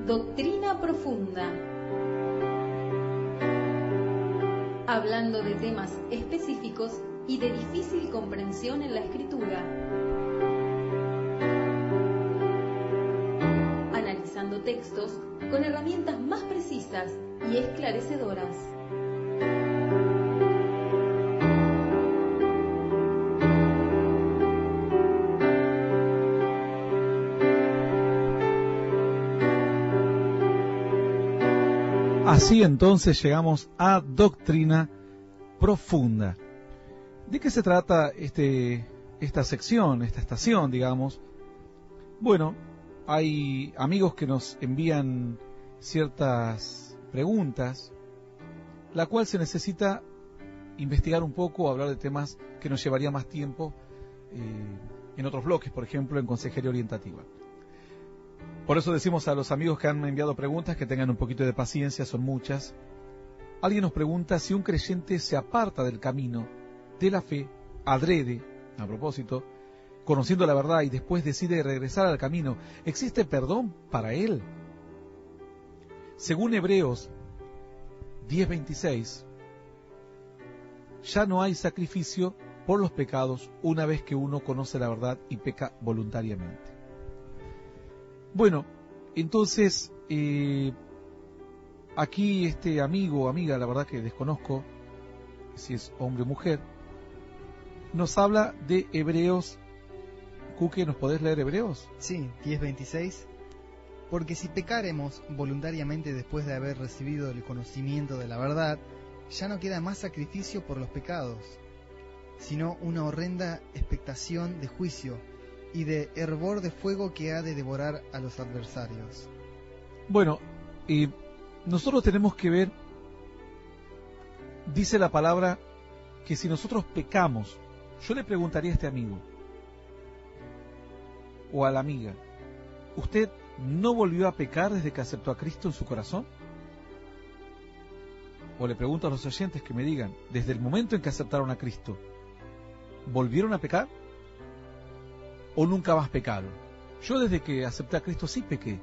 Doctrina Profunda. Hablando de temas específicos y de difícil comprensión en la Escritura. Analizando textos con herramientas más precisas y esclarecedoras. Así entonces llegamos a Doctrina Profunda. ¿De qué se trata esta sección, esta estación, digamos? Bueno, hay amigos que nos envían ciertas preguntas, la cual se necesita investigar un poco, hablar de temas que nos llevaría más tiempo en otros bloques, por ejemplo, en Consejería Orientativa. Por eso decimos a los amigos que han enviado preguntas que tengan un poquito de paciencia, son muchas. Alguien nos pregunta si un creyente se aparta del camino de la fe, adrede, a propósito, conociendo la verdad y después decide regresar al camino, ¿existe perdón para él? Según Hebreos 10:26, ya no hay sacrificio por los pecados una vez que uno conoce la verdad y peca voluntariamente. Bueno, entonces, aquí este amigo o amiga, la verdad que desconozco si es hombre o mujer, nos habla de Hebreos. Cuque, ¿nos podés leer Hebreos? Sí, 10:26. Porque si pecaremos voluntariamente después de haber recibido el conocimiento de la verdad, ya no queda más sacrificio por los pecados, sino una horrenda expectación de juicio y de hervor de fuego que ha de devorar a los adversarios. Bueno, nosotros tenemos que ver, dice la palabra, que si nosotros pecamos, yo le preguntaría a este amigo, o a la amiga, ¿usted no volvió a pecar desde que aceptó a Cristo en su corazón? O le pregunto a los oyentes que me digan, desde el momento en que aceptaron a Cristo, ¿volvieron a pecar? ¿O nunca más pecaron? Yo desde que acepté a Cristo sí pequé.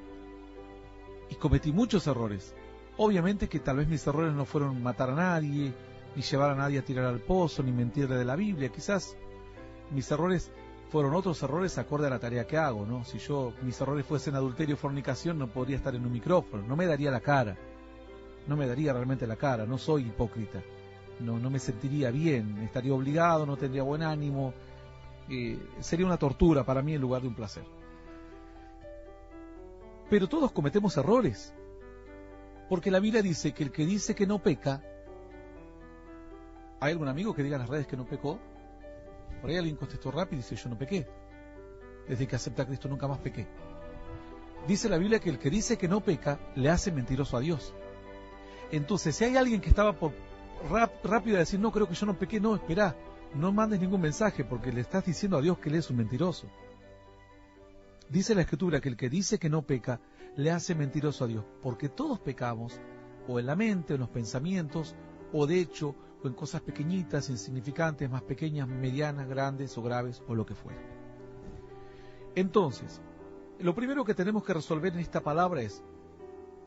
Y cometí muchos errores. Obviamente que tal vez mis errores no fueron matar a nadie, ni llevar a nadie a tirar al pozo, ni mentirle de la Biblia. Quizás mis errores fueron otros errores acorde a la tarea que hago, ¿no? Si mis errores fuesen adulterio o fornicación, no podría estar en un micrófono, no me daría la cara. No me daría realmente la cara, no soy hipócrita. No me sentiría bien, estaría obligado, no tendría buen ánimo. Sería una tortura para mí en lugar de un placer. Pero todos cometemos errores, porque la Biblia dice que el que dice que no peca, ¿hay algún amigo que diga en las redes que no pecó? Por ahí alguien contestó rápido y dice, yo no pequé, desde que acepté a Cristo nunca más pequé. Dice la Biblia que el que dice que no peca, le hace mentiroso a Dios. Entonces, si hay alguien que estaba por rápido a decir, no, creo que yo no pequé, no, esperá, no mandes ningún mensaje porque le estás diciendo a Dios que él es un mentiroso. Dice la Escritura que el que dice que no peca, le hace mentiroso a Dios, porque todos pecamos, o en la mente, o en los pensamientos, o de hecho, o en cosas pequeñitas, insignificantes, más pequeñas, medianas, grandes o graves, o lo que fuera. Entonces, lo primero que tenemos que resolver en esta palabra es,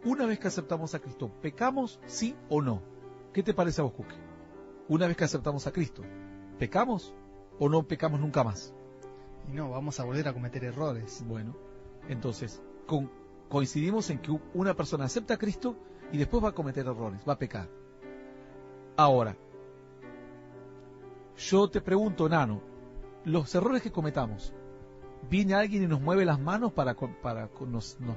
una vez que aceptamos a Cristo, ¿pecamos sí o no? ¿Qué te parece a vos, Cuque? Una vez que aceptamos a Cristo, ¿pecamos o no pecamos nunca más? Y no, vamos a volver a cometer errores. Bueno, entonces, coincidimos en que una persona acepta a Cristo y después va a cometer errores, va a pecar. Ahora, yo te pregunto, Nano, los errores que cometamos, ¿viene alguien y nos mueve las manos nos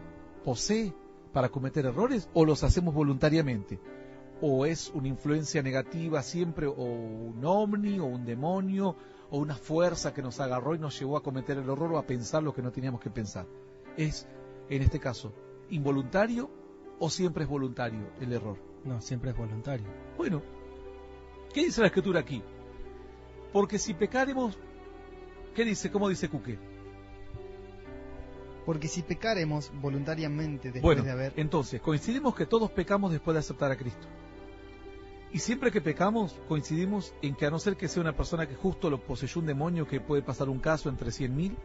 posee para cometer errores o los hacemos voluntariamente? ¿O es una influencia negativa siempre, o un ovni, o un demonio, o una fuerza que nos agarró y nos llevó a cometer el error o a pensar lo que no teníamos que pensar? ¿Es, en este caso, involuntario o siempre es voluntario el error? No, siempre es voluntario. Bueno, ¿qué dice la Escritura aquí? Porque si pecaremos, ¿qué dice? ¿Cómo dice Cuque? Porque si pecaremos voluntariamente después de haber... Entonces, coincidimos que todos pecamos después de aceptar a Cristo. Y siempre que pecamos, coincidimos en que a no ser que sea una persona que justo lo poseyó un demonio, que puede pasar un caso entre 100.000,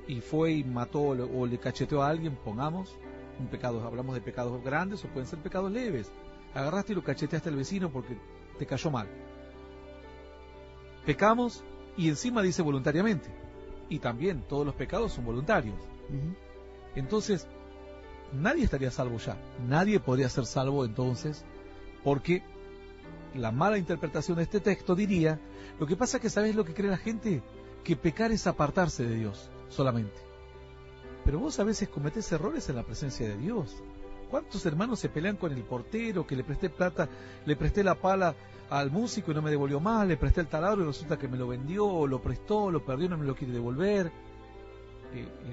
y fue y mató o le cacheteó a alguien, pongamos, Un pecado, hablamos de pecados grandes o pueden ser pecados leves. Agarraste y lo cacheteaste al vecino porque te cayó mal. Pecamos y encima dice voluntariamente. Y también todos los pecados son voluntarios. Entonces, nadie estaría salvo ya. Nadie podría ser salvo entonces, porque la mala interpretación de este texto diría, lo que pasa es que ¿sabes lo que cree la gente? Que pecar es apartarse de Dios solamente. Pero vos a veces cometés errores en la presencia de Dios. ¿Cuántos hermanos se pelean con el portero, que le presté plata, le presté la pala al músico y no me devolvió más, le presté el taladro y resulta que me lo vendió, o lo prestó, lo perdió y no me lo quiere devolver,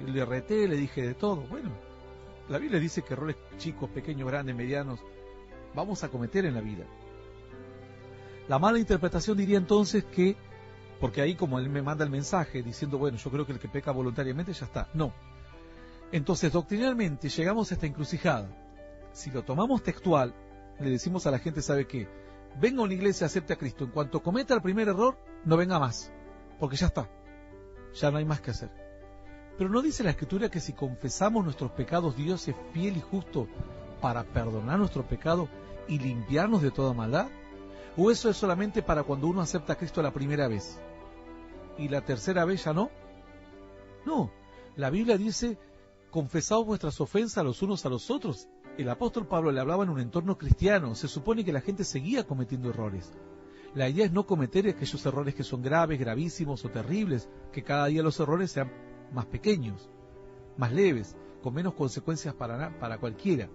le reté, le dije de todo? Bueno, la Biblia dice que errores chicos, pequeños, grandes, medianos, vamos a cometer en la vida. La mala interpretación diría entonces que, porque ahí como él me manda el mensaje diciendo, bueno, yo creo que el que peca voluntariamente ya está. No. Entonces, doctrinalmente llegamos a esta encrucijada. Si lo tomamos textual, le decimos a la gente, ¿sabe qué? Venga a una iglesia, acepte a Cristo. En cuanto cometa el primer error, no venga más, porque ya está. Ya no hay más que hacer. Pero ¿no dice la Escritura que si confesamos nuestros pecados, Dios es fiel y justo para perdonar nuestro pecado y limpiarnos de toda maldad? ¿O eso es solamente para cuando uno acepta a Cristo la primera vez? ¿Y la tercera vez ya no? No, la Biblia dice, confesaos vuestras ofensas los unos a los otros. El apóstol Pablo le hablaba en un entorno cristiano, se supone que la gente seguía cometiendo errores. La idea es no cometer aquellos errores que son graves, gravísimos o terribles, que cada día los errores sean más pequeños, más leves, con menos consecuencias para cualquiera.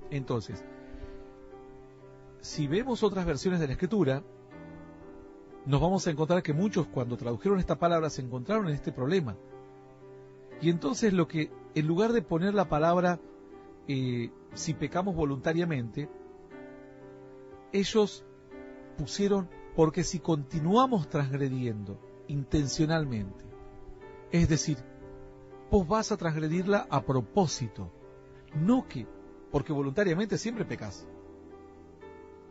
Entonces, si vemos otras versiones de la Escritura, nos vamos a encontrar que muchos cuando tradujeron esta palabra se encontraron en este problema. Y entonces lo que, en lugar de poner la palabra si pecamos voluntariamente, ellos pusieron porque si continuamos transgrediendo intencionalmente, es decir, vos vas a transgredirla a propósito, no que, porque voluntariamente siempre pecas.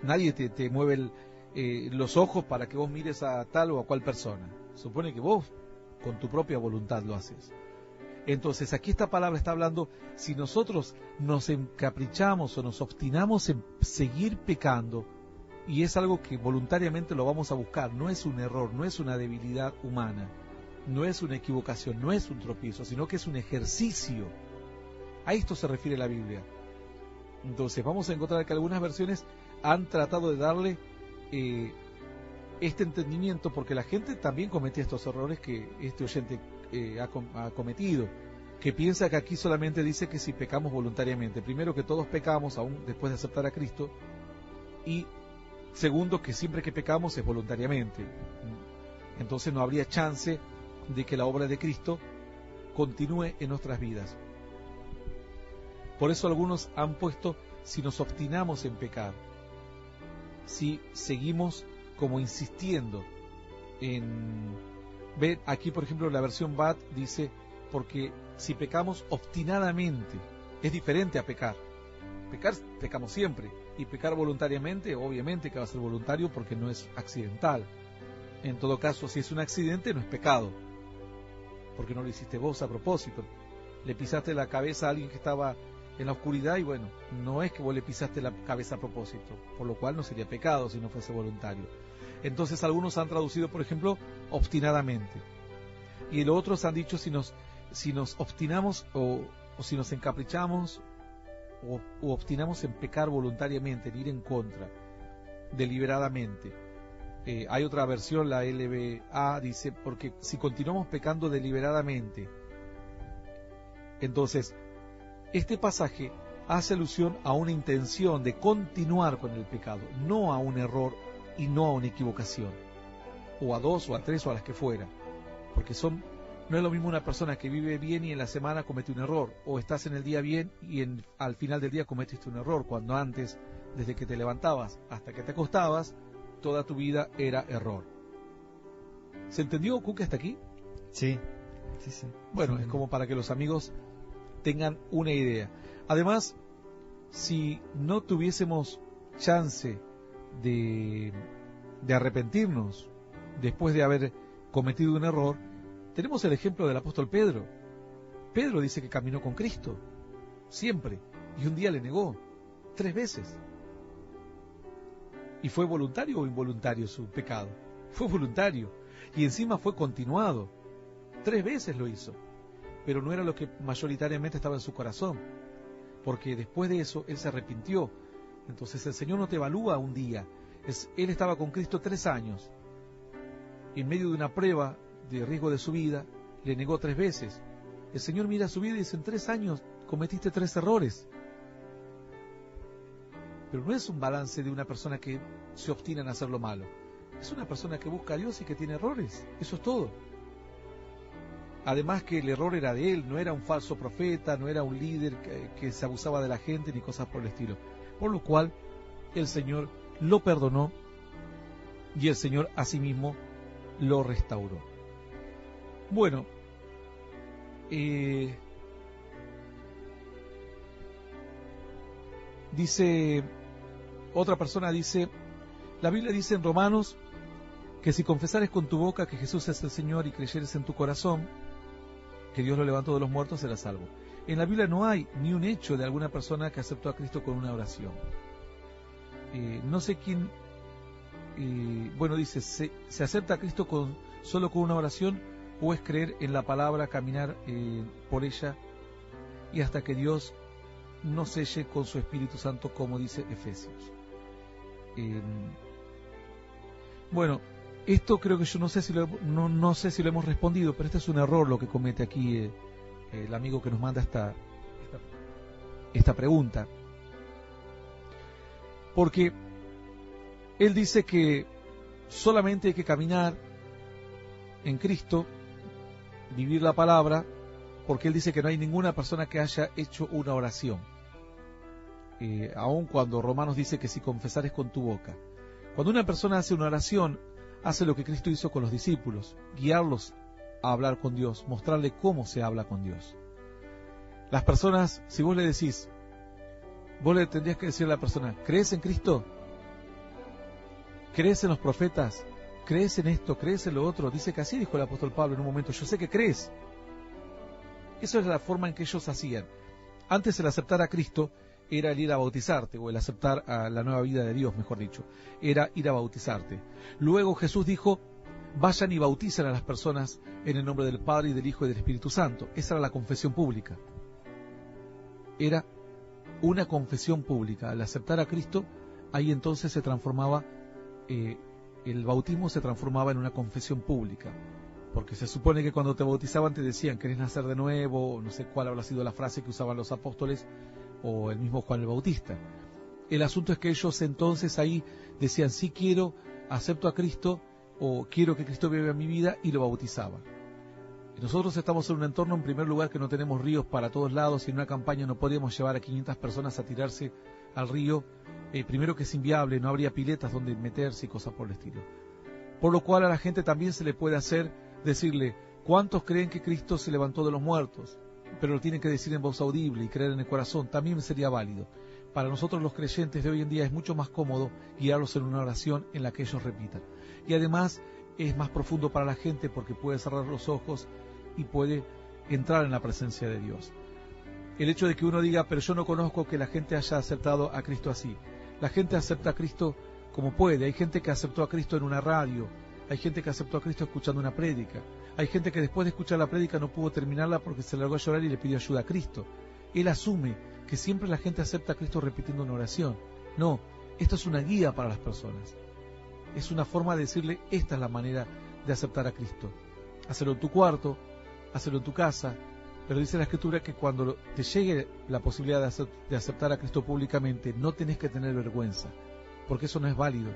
Nadie te mueve los ojos para que vos mires a tal o a cual persona. Supone que vos con tu propia voluntad lo haces. Entonces aquí esta palabra está hablando, si nosotros nos encaprichamos o nos obstinamos en seguir pecando, y es algo que voluntariamente lo vamos a buscar, no es un error, no es una debilidad humana, no es una equivocación, no es un tropiezo, sino que es un ejercicio. A esto se refiere la Biblia. Entonces vamos a encontrar que algunas versiones han tratado de darle este entendimiento, porque la gente también comete estos errores que este oyente ha cometido, que piensa que aquí solamente dice que si pecamos voluntariamente. Primero, que todos pecamos aún después de aceptar a Cristo, y segundo, que siempre que pecamos es voluntariamente. Entonces no habría chance de que la obra de Cristo continúe en nuestras vidas. Por eso algunos han puesto si nos obstinamos en pecar, si seguimos como insistiendo en... Ve, aquí por ejemplo la versión BAT dice, porque si pecamos obstinadamente, es diferente a pecar. Pecar, pecamos siempre, y pecar voluntariamente, obviamente que va a ser voluntario porque no es accidental. En todo caso, si es un accidente, no es pecado, porque no lo hiciste vos a propósito. Le pisaste la cabeza a alguien que estaba en la oscuridad y bueno, no es que vos le pisaste la cabeza a propósito, por lo cual no sería pecado si no fuese voluntario. Entonces algunos han traducido, por ejemplo, obstinadamente. Y los otros han dicho si nos obstinamos o si nos encaprichamos o obstinamos en pecar voluntariamente, en ir en contra, deliberadamente. Hay otra versión, la LBA, dice, porque si continuamos pecando deliberadamente. Entonces, este pasaje hace alusión a una intención de continuar con el pecado, no a un error y no a una equivocación, o a dos, o a tres, o a las que fuera, porque no es lo mismo una persona que vive bien y en la semana comete un error, o estás en el día bien y al final del día cometiste un error, cuando antes, desde que te levantabas hasta que te acostabas, toda tu vida era error. ¿Se entendió, Cuque, hasta aquí? Sí. Bueno, es como para que los amigos tengan una idea. Además, si no tuviésemos chance de arrepentirnos después de haber cometido un error, tenemos el ejemplo del apóstol Pedro. Pedro dice que caminó con Cristo. siempre. Y un día le negó 3 veces. ¿Y fue voluntario o involuntario su pecado? Fue voluntario. Y encima fue continuado. 3 veces lo hizo. Pero no era lo que mayoritariamente estaba en su corazón. Porque después de eso, él se arrepintió. Entonces el Señor no te evalúa un día. Él estaba con Cristo 3 años. En medio de una prueba de riesgo de su vida, le negó 3 veces. El Señor mira su vida y dice, en 3 años cometiste 3 errores. Pero no es un balance de una persona que se obstina en hacer lo malo. Es una persona que busca a Dios y que tiene errores. Eso es todo. Además que el error era de él, no era un falso profeta, no era un líder que se abusaba de la gente ni cosas por el estilo. Por lo cual el Señor lo perdonó y el Señor asimismo lo restauró. Bueno, dice, otra persona dice, la Biblia dice en Romanos que si confesares con tu boca que Jesús es el Señor y creyeres en tu corazón que Dios lo levantó de los muertos, serás salvo. En la Biblia no hay ni un hecho de alguna persona que aceptó a Cristo con una oración. No sé quién, bueno, dice, ¿se acepta a Cristo solo con una oración o es creer en la palabra, caminar por ella y hasta que Dios nos selle con su Espíritu Santo, como dice Efesios? Bueno, esto creo que yo no sé si lo hemos respondido, pero este es un error lo que comete aquí el amigo que nos manda esta pregunta. Porque él dice que solamente hay que caminar en Cristo, vivir la palabra, porque él dice que no hay ninguna persona que haya hecho una oración. Aun cuando Romanos dice que si confesares con tu boca. Cuando una persona hace una oración, hace lo que Cristo hizo con los discípulos, guiarlos a hablar con Dios, mostrarle cómo se habla con Dios. Las personas, si vos le decís, vos le tendrías que decir a la persona, ¿crees en Cristo? ¿Crees en los profetas? ¿Crees en esto? ¿Crees en lo otro? Dice que así dijo el apóstol Pablo en un momento, yo sé que crees. Eso es la forma en que ellos hacían. Antes el aceptar a Cristo era el ir a bautizarte, o el aceptar a la nueva vida de Dios, mejor dicho, era ir a bautizarte. Luego Jesús dijo, vayan y bauticen a las personas en el nombre del Padre y del Hijo y del Espíritu Santo. Esa era la confesión pública. Era una confesión pública. Al aceptar a Cristo, ahí entonces se transformaba, el bautismo se transformaba en una confesión pública. Porque se supone que cuando te bautizaban te decían, ¿querés nacer de nuevo? No sé cuál habrá sido la frase que usaban los apóstoles, o el mismo Juan el Bautista. El asunto es que ellos entonces ahí decían, sí quiero, acepto a Cristo, o quiero que Cristo viva en mi vida, y lo bautizaban. Y nosotros estamos en un entorno, en primer lugar, que no tenemos ríos para todos lados, y en una campaña no podríamos llevar a 500 personas a tirarse al río, primero que es inviable, no habría piletas donde meterse y cosas por el estilo. Por lo cual a la gente también se le puede hacer, decirle, ¿cuántos creen que Cristo se levantó de los muertos? Pero lo tienen que decir en voz audible y creer en el corazón, también sería válido. Para nosotros los creyentes de hoy en día es mucho más cómodo guiarlos en una oración en la que ellos repitan. Y además es más profundo para la gente porque puede cerrar los ojos y puede entrar en la presencia de Dios. El hecho de que uno diga, pero yo no conozco que la gente haya aceptado a Cristo así. La gente acepta a Cristo como puede. Hay gente que aceptó a Cristo en una radio. Hay gente que aceptó a Cristo escuchando una prédica. Hay gente que después de escuchar la prédica no pudo terminarla porque se largó a llorar y le pidió ayuda a Cristo. Él asume que siempre la gente acepta a Cristo repitiendo una oración. No, esto es una guía para las personas. Es una forma de decirle, esta es la manera de aceptar a Cristo. Hacerlo en tu cuarto, hacerlo en tu casa, pero dice la Escritura que cuando te llegue la posibilidad de aceptar a Cristo públicamente, no tenés que tener vergüenza, porque eso no es válido.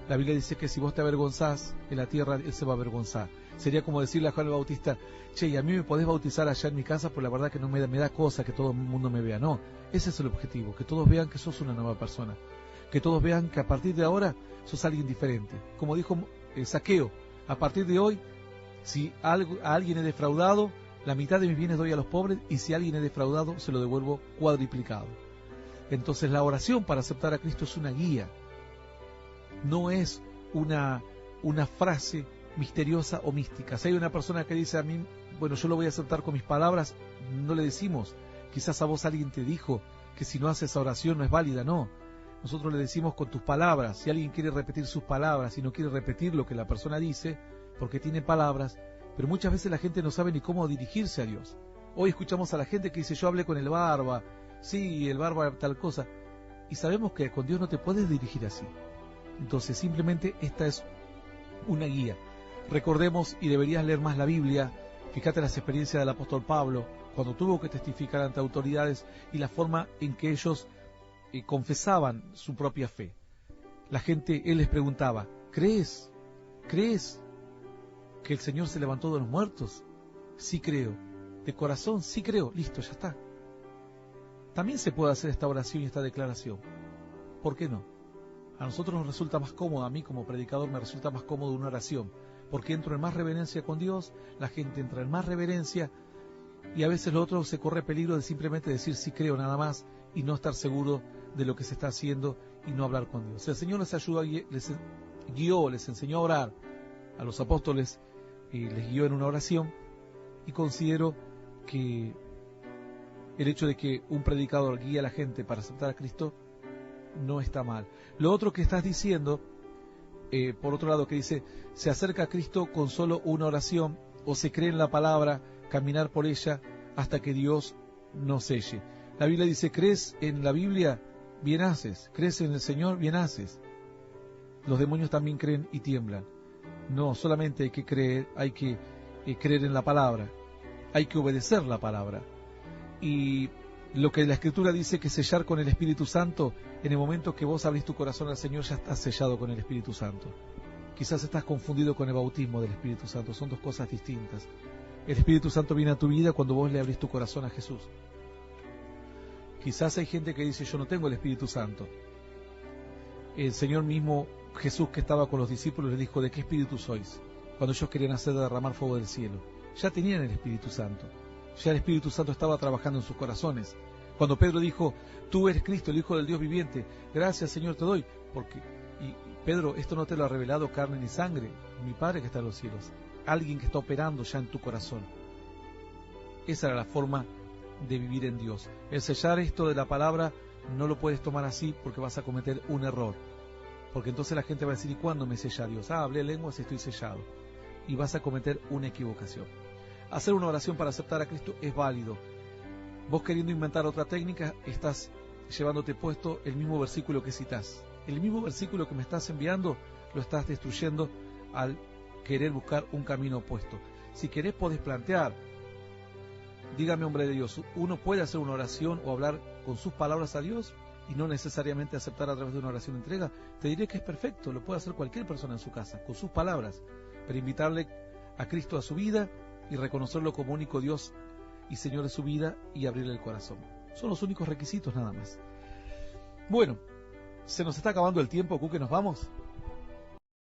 La Biblia dice que si vos te avergonzás en la tierra, Él se va a avergonzar. Sería como decirle a Juan el Bautista, che, y a mí me podés bautizar allá en mi casa, pues la verdad que no me da cosa que todo el mundo me vea. No, ese es el objetivo, que todos vean que sos una nueva persona. Que todos vean que a partir de ahora sos alguien diferente. Como dijo Zaqueo, a partir de hoy, si a alguien he defraudado, la mitad de mis bienes doy a los pobres, y si alguien he defraudado, se lo devuelvo cuadriplicado. Entonces la oración para aceptar a Cristo es una guía. No es una frase misteriosa o mística. Si hay una persona que dice a mí, bueno, yo lo voy a aceptar con mis palabras, no le decimos, Quizás a vos alguien te dijo que si no haces esa oración no es válida. No, nosotros le decimos con tus palabras. Si alguien quiere repetir sus palabras y no quiere repetir lo que la persona dice, porque tiene palabras, pero muchas veces la gente no sabe ni cómo dirigirse a Dios. Hoy escuchamos a la gente que dice, yo hablé con el barba, sí, el barba tal cosa, y sabemos que con Dios no te puedes dirigir así. Entonces simplemente esta es una guía. Recordemos, y deberías leer más la Biblia, fíjate las experiencias del apóstol Pablo, cuando tuvo que testificar ante autoridades y la forma en que ellos confesaban su propia fe. La gente, él les preguntaba, ¿crees que el Señor se levantó de los muertos? Sí creo. De corazón, sí creo. Listo, ya está. También se puede hacer esta oración y esta declaración. ¿Por qué no? A nosotros nos resulta más cómodo, a mí como predicador me resulta más cómodo una oración, porque entro en más reverencia con Dios, la gente entra en más reverencia, y a veces lo otro se corre peligro de simplemente decir sí creo nada más, y no estar seguro de lo que se está haciendo, y no hablar con Dios. El Señor les ayudó, les guió, les enseñó a orar, a los apóstoles, les guió en una oración, y considero que el hecho de que un predicador guíe a la gente para aceptar a Cristo no está mal. Lo otro que estás diciendo, por otro lado, que dice, se acerca a Cristo con solo una oración, o se cree en la palabra, caminar por ella hasta que Dios nos selle. La Biblia dice, ¿crees en la Biblia? Bien haces. ¿Crees en el Señor? Bien haces. Los demonios también creen y tiemblan. No, solamente hay que creer en la palabra, hay que obedecer la palabra. Y lo que la Escritura dice que sellar con el Espíritu Santo, en el momento que vos abrís tu corazón al Señor, ya estás sellado con el Espíritu Santo. Quizás estás confundido con el bautismo del Espíritu Santo, son dos cosas distintas. El Espíritu Santo viene a tu vida cuando vos le abrís tu corazón a Jesús. Quizás hay gente que dice, yo no tengo el Espíritu Santo. El Señor mismo, Jesús, que estaba con los discípulos, le dijo, ¿de qué espíritu sois? Cuando ellos querían hacer derramar fuego del cielo. Ya tenían el Espíritu Santo. Ya el Espíritu Santo estaba trabajando en sus corazones. Cuando Pedro dijo, tú eres Cristo, el Hijo del Dios viviente, gracias Señor te doy, porque Pedro, esto no te lo ha revelado carne ni sangre, mi Padre que está en los cielos, alguien que está operando ya en tu corazón. Esa era la forma de vivir en Dios. El sellar esto de la palabra no lo puedes tomar así porque vas a cometer un error, porque entonces la gente va a decir, ¿y cuándo me sella Dios? Hablé lenguas y estoy sellado, y vas a cometer una equivocación. Hacer una oración para aceptar a Cristo es válido. Vos queriendo inventar otra técnica, estás llevándote puesto el mismo versículo que citas. El mismo versículo que me estás enviando, lo estás destruyendo al querer buscar un camino opuesto. Si querés podés plantear, dígame hombre de Dios, uno puede hacer una oración o hablar con sus palabras a Dios y no necesariamente aceptar a través de una oración de entrega. Te diré que es perfecto, lo puede hacer cualquier persona en su casa, con sus palabras, para invitarle a Cristo a su vida y reconocerlo como único Dios y Señor de su vida y abrirle el corazón. Son los únicos requisitos nada más. Bueno, se nos está acabando el tiempo, Cuque, ¿nos vamos?